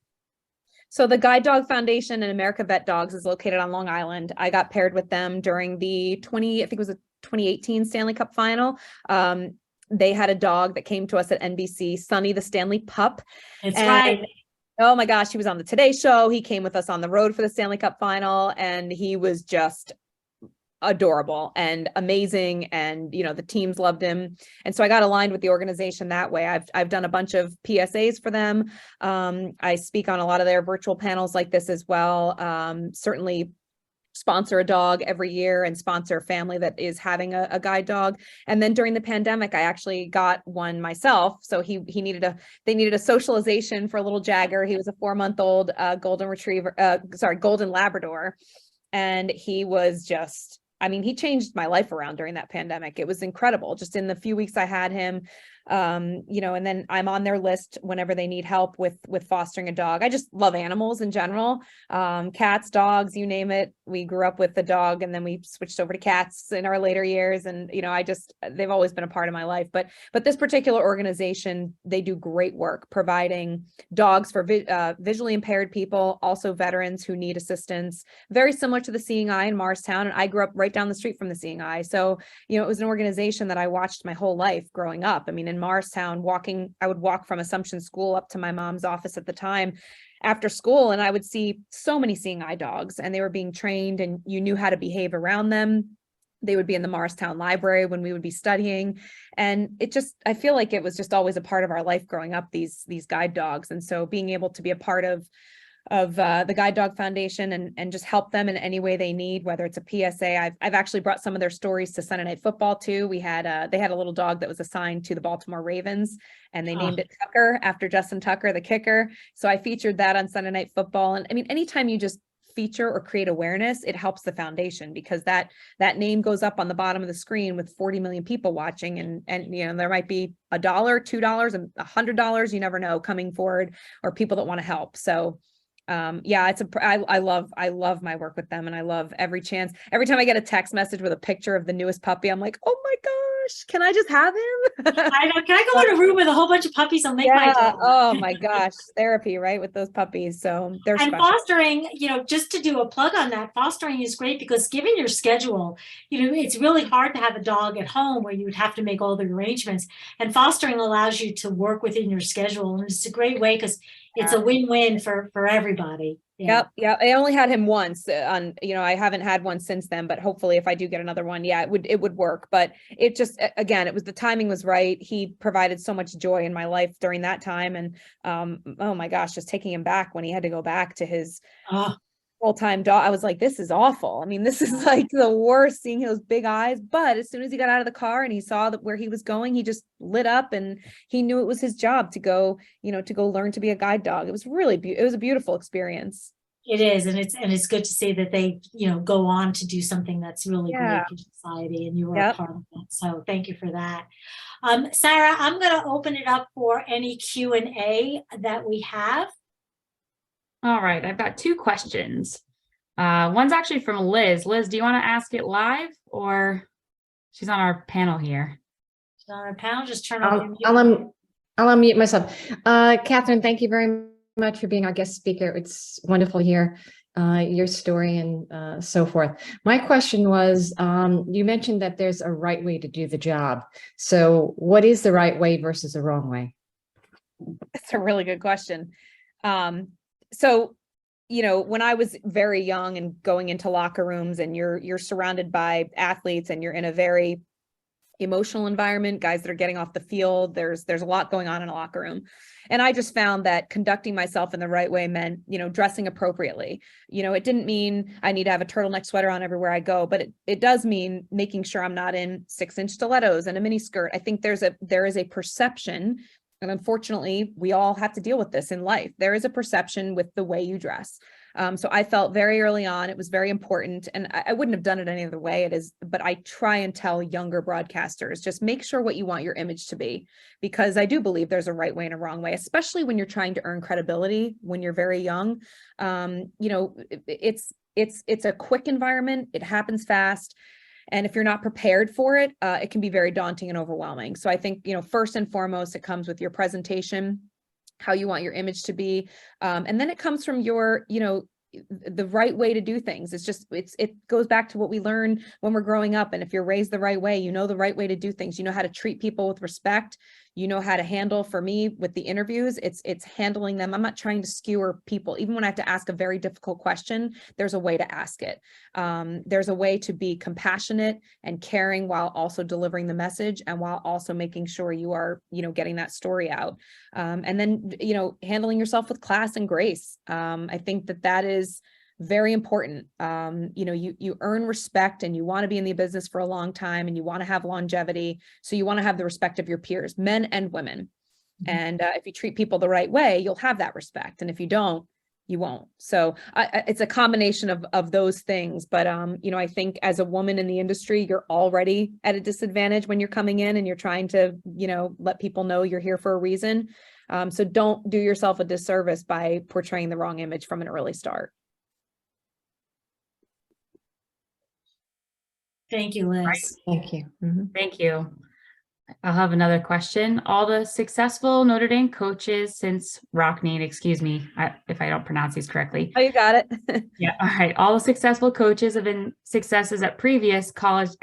So the Guide Dog Foundation and America Vet Dogs is located on Long Island. I got paired with them during the 2018 Stanley Cup final. They had a dog that came to us at NBC, Sonny the Stanley Pup. That's right. Oh my gosh, he was on the Today Show. He came with us on the road for the Stanley Cup final, and he was just adorable and amazing. And, the teams loved him. And so I got aligned with the organization that way. I've done a bunch of PSAs for them. I speak on a lot of their virtual panels like this as well. Certainly sponsor a dog every year and sponsor a family that is having a guide dog. And then during the pandemic, I actually got one myself. So they needed a socialization for a little Jagger. He was a 4-month-old golden Labrador. And he was just, he changed my life around during that pandemic. It was incredible. Just in the few weeks I had him, and then I'm on their list whenever they need help with fostering a dog. I just love animals in general. Cats, dogs, you name it. We grew up with the dog and then we switched over to cats in our later years. And, they've always been a part of my life, but this particular organization, they do great work providing dogs for visually impaired people, also veterans who need assistance, very similar to the Seeing Eye in Morristown. And I grew up right down the street from the Seeing Eye. So, it was an organization that I watched my whole life growing up. In Morristown, I would walk from Assumption School up to my mom's office at the time after school, and I would see so many Seeing Eye dogs, and they were being trained and you knew how to behave around them. They would be in the Morristown library when we would be studying. And I feel like it was just always a part of our life growing up, these guide dogs. And so being able to be a part of the Guide Dog Foundation and just help them in any way they need, whether it's a PSA. I've actually brought some of their stories to Sunday Night Football too. They had a little dog that was assigned to the Baltimore Ravens, and they named it Tucker after Justin Tucker, the kicker. So I featured that on Sunday Night Football. And anytime you just feature or create awareness, it helps the foundation, because that name goes up on the bottom of the screen with 40 million people watching, and there might be $1, $2, and $100, you never know, coming forward, or people that want to help. So I love my work with them, and I love every chance. Every time I get a text message with a picture of the newest puppy, I'm like, oh my gosh, can I just have him? I know. Can I go in a room with a whole bunch of puppies? I'll make my day. Oh my gosh, therapy, right, with those puppies. So they're and special. Fostering, just to do a plug on that, fostering is great because given your schedule, it's really hard to have a dog at home where you would have to make all the arrangements. And fostering allows you to work within your schedule, and it's a great way because it's a win-win for everybody. Yeah. Yep. I only had him once I haven't had one since then, but hopefully if I do get another one, it would work. But it just, again, the timing was right. He provided so much joy in my life during that time. And oh my gosh, just taking him back when he had to go back to his full-time dog, I was like, this is awful. This is like the worst, seeing those big eyes. But as soon as he got out of the car and he saw where he was going, he just lit up, and he knew it was his job to go learn to be a guide dog. It was it was a beautiful experience. It is, and it's good to see that they go on to do something that's really great for society, and you were a part of that. So thank you for that. Sarah, I'm going to open it up for any Q&A that we have. All right, I've got 2 questions. One's actually from Liz. Liz, do you want to ask it live, or she's on our panel here? She's on our panel. Just turn on. I'll unmute myself. Kathryn, thank you very much for being our guest speaker. It's wonderful to hear your story and so forth. My question was, you mentioned that there's a right way to do the job. So what is the right way versus the wrong way? That's a really good question. So, when I was very young and going into locker rooms, and you're surrounded by athletes and you're in a very emotional environment, guys that are getting off the field, there's a lot going on in a locker room. And I just found that conducting myself in the right way meant, dressing appropriately. It didn't mean I need to have a turtleneck sweater on everywhere I go, but it does mean making sure I'm not in 6-inch stilettos and a mini skirt. I think there is a perception, and unfortunately, we all have to deal with this in life. There is a perception with the way you dress. So I felt very early on, it was very important, and I wouldn't have done it any other way. It is, but I try and tell younger broadcasters, just make sure what you want your image to be, because I do believe there's a right way and a wrong way, especially when you're trying to earn credibility when you're very young. It's a quick environment. It happens fast. And if you're not prepared for it, it can be very daunting and overwhelming. So I think, first and foremost, it comes with your presentation, how you want your image to be. And then it comes from your, the right way to do things. It goes back to what we learn when we're growing up. And if you're raised the right way, the right way to do things, how to treat people with respect, how to handle, for me with the interviews, it's handling them. I'm not trying to skewer people. Even when I have to ask a very difficult question, there's a way to ask it. There's a way to be compassionate and caring while also delivering the message, and while also making sure you are, getting that story out. And then, handling yourself with class and grace. I think that is very important. You earn respect, and you want to be in the business for a long time, and you want to have longevity. So you want to have the respect of your peers, men and women. Mhm. And if you treat people the right way, you'll have that respect. And if you don't, you won't. So it's a combination of those things. But, I think as a woman in the industry, you're already at a disadvantage when you're coming in and you're trying to, let people know you're here for a reason. So don't do yourself a disservice by portraying the wrong image from an early start. Thank you, Liz. Thank you. Mhm. Thank you. I'll have another question. All the successful Notre Dame coaches since Rockne, excuse me if I don't pronounce these correctly. Oh, you got it. Yeah. All right. All the successful coaches have been successes at previous college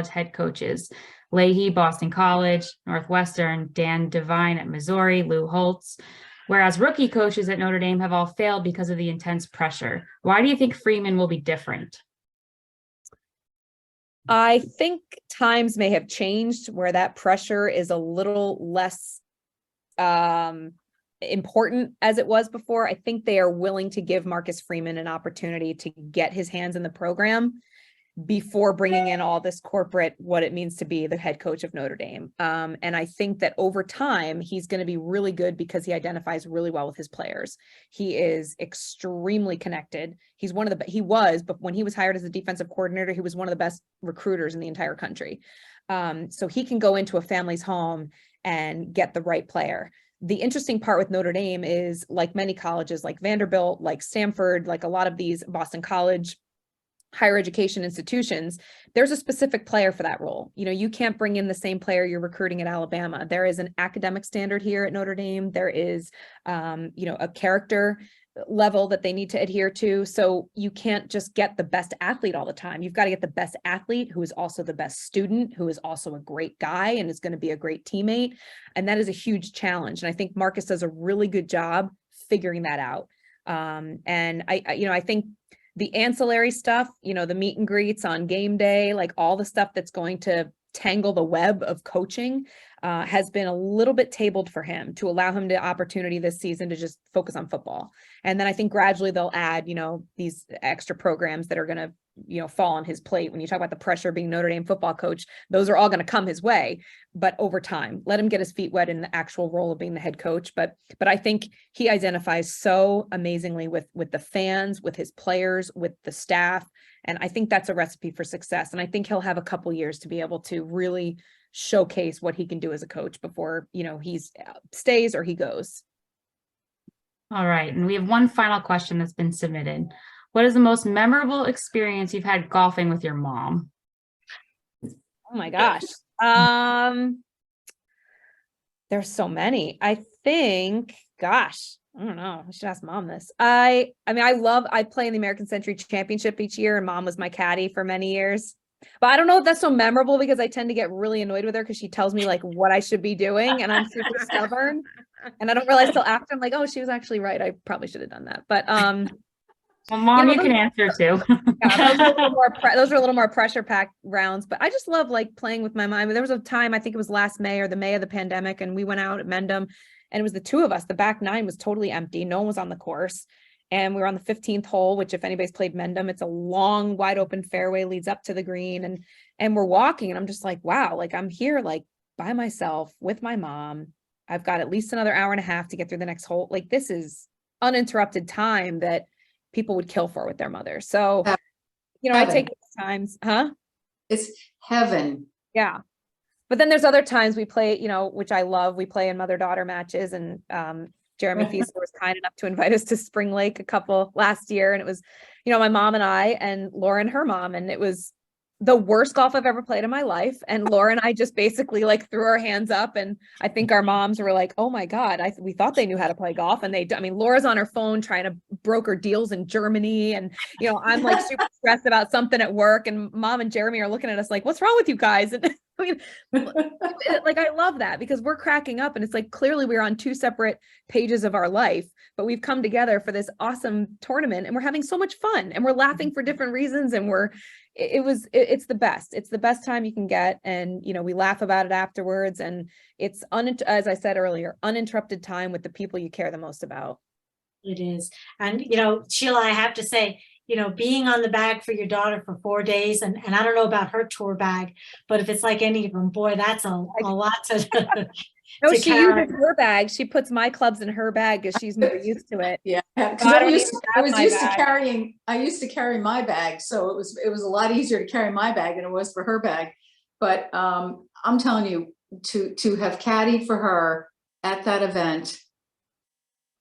head coaches. Leahy, Boston College, Northwestern, Dan Devine at Missouri, Lou Holtz. Whereas rookie coaches at Notre Dame have all failed because of the intense pressure. Why do you think Freeman will be different? I think times may have changed where that pressure is a little less important as it was before. I think they are willing to give Marcus Freeman an opportunity to get his hands in the program before bringing in all this corporate, what it means to be the head coach of Notre Dame. And I think that over time, he's going to be really good because he identifies really well with his players. He is extremely connected. He was, but when he was hired as a defensive coordinator, he was one of the best recruiters in the entire country. So he can go into a family's home and get the right player. The interesting part with Notre Dame is, like many colleges, like Vanderbilt, like Stanford, like a lot of these Boston College, higher education institutions, there's a specific player for that role. You can't bring in the same player you're recruiting at Alabama. There is an academic standard here at Notre Dame. There is, a character level that they need to adhere to. So you can't just get the best athlete all the time. You've got to get the best athlete who is also the best student, who is also a great guy and is going to be a great teammate. And that is a huge challenge. And I think Marcus does a really good job figuring that out. And I think the ancillary stuff, the meet and greets on game day, like all the stuff that's going to tangle the web of coaching, has been a little bit tabled for him, to allow him the opportunity this season to just focus on football. And then I think gradually they'll add, these extra programs that are going to, fall on his plate. When you talk about the pressure of being Notre Dame football coach, those are all going to come his way, but over time, let him get his feet wet in the actual role of being the head coach. But I think he identifies so amazingly with the fans, with his players, with the staff. And I think that's a recipe for success. And I think he'll have a couple years to be able to really showcase what he can do as a coach before, he's stays or he goes. All right. And we have one final question that's been submitted. What is the most memorable experience you've had golfing with your mom? Oh my gosh. There's so many. I think, gosh, I don't know. I should ask mom this. I play in the American Century Championship each year, and mom was my caddy for many years. But I don't know if that's so memorable because I tend to get really annoyed with her because she tells me like what I should be doing and I'm super stubborn and I don't realize till after I'm like, oh, she was actually right. I probably should have done that. But Well, Mom, know, you can answer too. yeah, those are a little more pressure packed rounds, but I just love like playing with my mind. There was a time, I think it was last May or the May of the pandemic, and we went out at Mendham and it was the two of us. The back nine was totally empty. No one was on the course. And we were on the 15th hole, which if anybody's played Mendham, it's a long, wide open fairway, leads up to the green. And we're walking and I'm just like, wow, like I'm here like by myself with my mom. I've got at least another hour and a half to get through the next hole. Like this is uninterrupted time that people would kill for with their mother. So, you know, Heaven. I take those times, huh? It's heaven. Yeah. But then there's other times we play, you know, which I love. We play in mother-daughter matches and Jeremy Thiesler was kind enough to invite us to Spring Lake a couple last year. And it was, you know, my mom and I and Laura and her mom. And it was the worst golf I've ever played in my life. And Laura and I just basically like threw our hands up. And I think our moms were like, oh my God, we thought they knew how to play golf. And I mean, Laura's on her phone trying to broker deals in Germany. And, you know, I'm like super stressed about something at work. And Mom and Jeremy are looking at us like, what's wrong with you guys? And I mean, like, I love that because we're cracking up and it's like, clearly we're on two separate pages of our life, but we've come together for this awesome tournament and we're having so much fun and we're laughing for different reasons. And it's the best. It's the best time you can get. And, you know, we laugh about it afterwards. And it's, as I said earlier, uninterrupted time with the people you care the most about. It is. And, you know, Sheila, I have to say, you know, being on the bag for your daughter for 4 days, and I don't know about her tour bag, but if it's like any of them, boy, that's a lot to No, to she carry. uses her bag. She puts my clubs in her bag because she's more used to it. Yeah, because I I don't used even to, I have was my used to bag. carrying. I used to carry my bag, so it was a lot easier to carry my bag than it was for her bag. But I'm telling you, to have caddied for her at that event,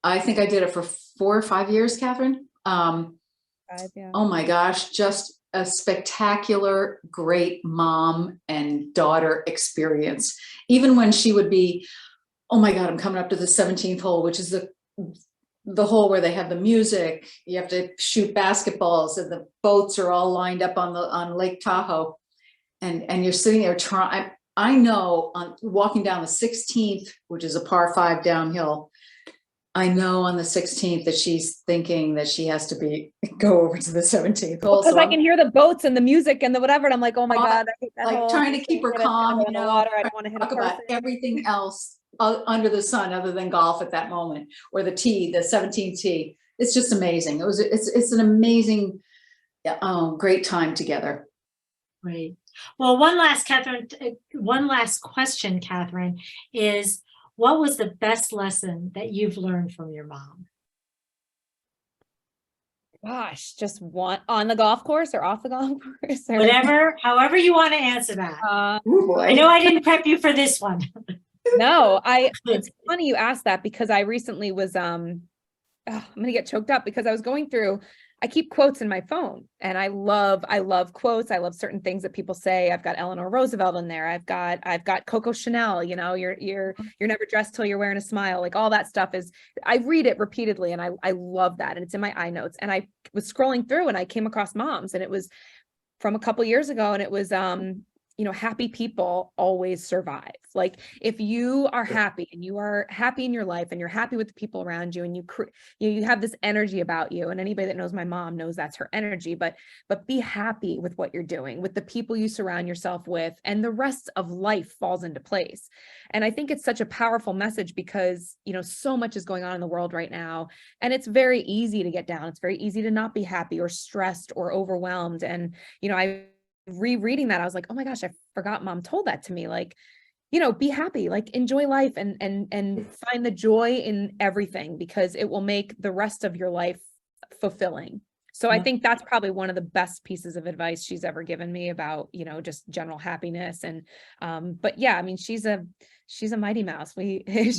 I think I did it for 4 or 5 years, Kathryn. Yeah. Oh my gosh, just a spectacular, great mom and daughter experience. Even when she would be, oh my God, I'm coming up to the 17th hole, which is the hole where they have the music. You have to shoot basketballs and the boats are all lined up on Lake Tahoe. And you're sitting there trying, I know walking down the 16th, which is a par 5 downhill, I know on the 16th that she's thinking that she has to go over to the 17th hole. Because I can hear the boats and the music and the whatever. And I'm like, oh my God, I hate that like hole. trying to keep her calm, in the water. I don't want to hit a talk about person. everything else under the sun other than golf at that moment, or the 17th tee. It's just amazing. It's an amazing, great time together. Great. Well, one last question, Kathryn, is what was the best lesson that you've learned from your mom? Gosh, just one on the golf course or off the golf course? Or... however you want to answer that. Ooh, boy. I know I didn't prep you for this one. No, it's funny you asked that because I recently was, I'm going to get choked up because I was going through, I keep quotes in my phone and I love quotes. I love certain things that people say. I've got Eleanor Roosevelt in there. I've got Coco Chanel, you know, you're never dressed till you're wearing a smile. Like all that stuff I read it repeatedly and I love that. And it's in my iNotes. And I was scrolling through and I came across Mom's and it was from a couple years ago. And it was, you know, happy people always survive. Like if you are happy and you are happy in your life and you're happy with the people around you and you have this energy about you, and anybody that knows my mom knows that's her energy, but be happy with what you're doing, with the people you surround yourself with, and the rest of life falls into place. And I think it's such a powerful message because, you know, so much is going on in the world right now, and it's very easy to get down. It's very easy to not be happy or stressed or overwhelmed. And, you know, rereading that, I was like, oh my gosh, I forgot Mom told that to me. Like, you know, be happy, like enjoy life and find the joy in everything because it will make the rest of your life fulfilling. So I think that's probably one of the best pieces of advice she's ever given me about, you know, just general happiness. And, but yeah, I mean, she's a mighty mouse. Everything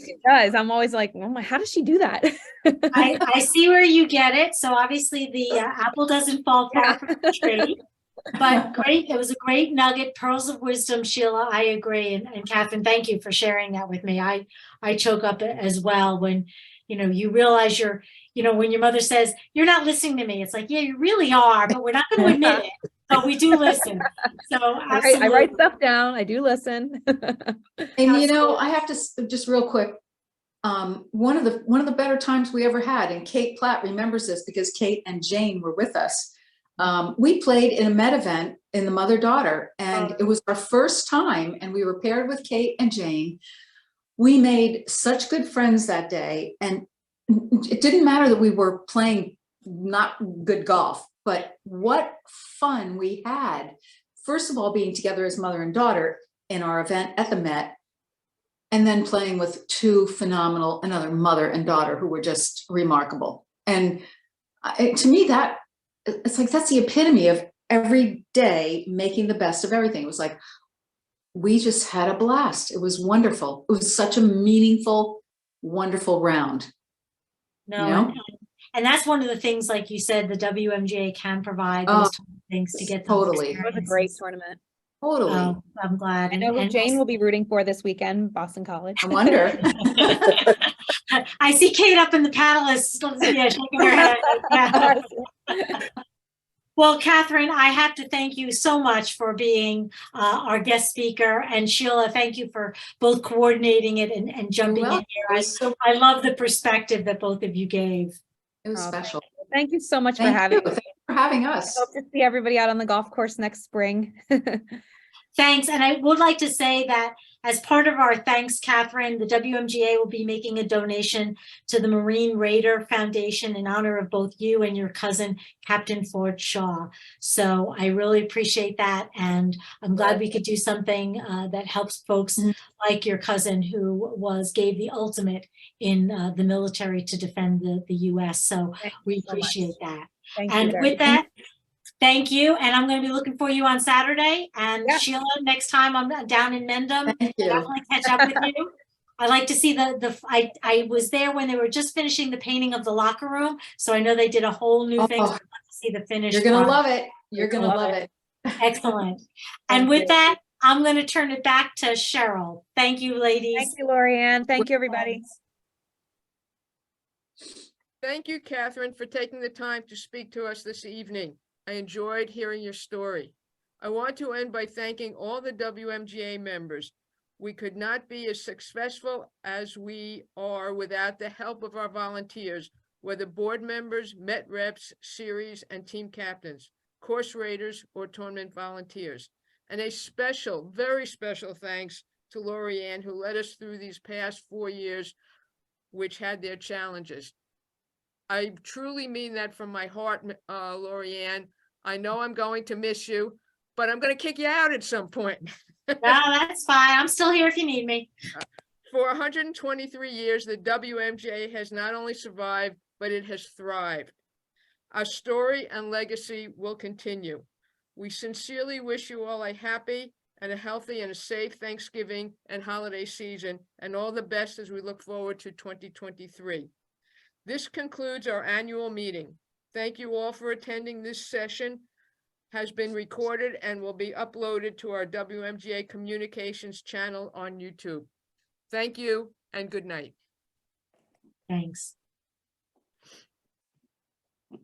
she does, I'm always like, oh my, how does she do that? I see where you get it. So obviously the apple doesn't fall far from the tree, but great. It was a great nugget, pearls of wisdom, Sheila. I agree. And Kathryn, thank you for sharing that with me. I choke up as well when, you know, you realize when your mother says, "You're not listening to me," it's like, yeah, you really are, but we're not going to admit it. But we do listen. So I absolutely. write stuff down. I do listen. And I have to just real quick, one of the better times we ever had, and Kate Platt remembers this because Kate and Jane were with us. We played in a Met event in the mother-daughter, and it was our first time, and we were paired with Kate and Jane. We made such good friends that day, and it didn't matter that we were playing not good golf, but what fun we had. First of all, being together as mother and daughter in our event at the Met, and then playing with two phenomenal, another mother and daughter who were just remarkable. And to me, it's like, that's the epitome of every day making the best of everything. It was like, we just had a blast. It was wonderful. It was such a meaningful, wonderful round. No, and that's one of the things, like you said, the WMGA can provide those things to get those totally. It was a great tournament. Totally. I'm glad. I know who Jane will be rooting for this weekend, Boston College. I wonder. I see Kate up in the panelists. Yeah, shaking her head. Yeah. Well, Kathryn, I have to thank you so much for being our guest speaker, and Sheila, thank you for both coordinating it and jumping in here. I love the perspective that both of you gave. It was special. Thank you so much for having Thank you for having us. I hope to see everybody out on the golf course next spring. Thanks. And I would like to say that as part of our thanks, Kathryn, the WMGA will be making a donation to the Marine Raider Foundation in honor of both you and your cousin, Captain Ford Shaw. So I really appreciate that. And I'm glad we could do something that helps folks like your cousin who gave the ultimate in the military to defend the US. So we appreciate that. And with that, thank you. And I'm going to be looking for you on Saturday. And Sheila, next time I'm down in Mendham, Thank you. definitely catch up with you. I like to see I was there when they were just finishing the painting of the locker room. So I know they did a whole new thing. So I'd love to see the finished. You're going to love it. You're going to love it. Excellent. And with that, I'm going to turn it back to Cheryl. Thank you, ladies. Thank you, Lorianne. Thank you, everybody. Thank you, Kathryn, for taking the time to speak to us this evening. I enjoyed hearing your story. I want to end by thanking all the WMGA members. We could not be as successful as we are without the help of our volunteers, whether board members, Met reps, series, and team captains, course raiders, or tournament volunteers. And a special, very special thanks to Lorianne, who led us through these past 4 years, which had their challenges. I truly mean that from my heart, Lorianne. I know I'm going to miss you, but I'm going to kick you out at some point. No, that's fine. I'm still here if you need me. For 123 years, the WMGA has not only survived, but it has thrived. Our story and legacy will continue. We sincerely wish you all a happy and a healthy and a safe Thanksgiving and holiday season, and all the best as we look forward to 2023. This concludes our annual meeting. Thank you all for attending. This session has been recorded and will be uploaded to our WMGA Communications channel on YouTube. Thank you and good night. Thanks. I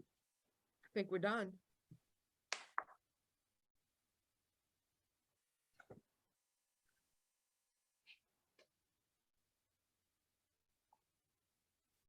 think we're done.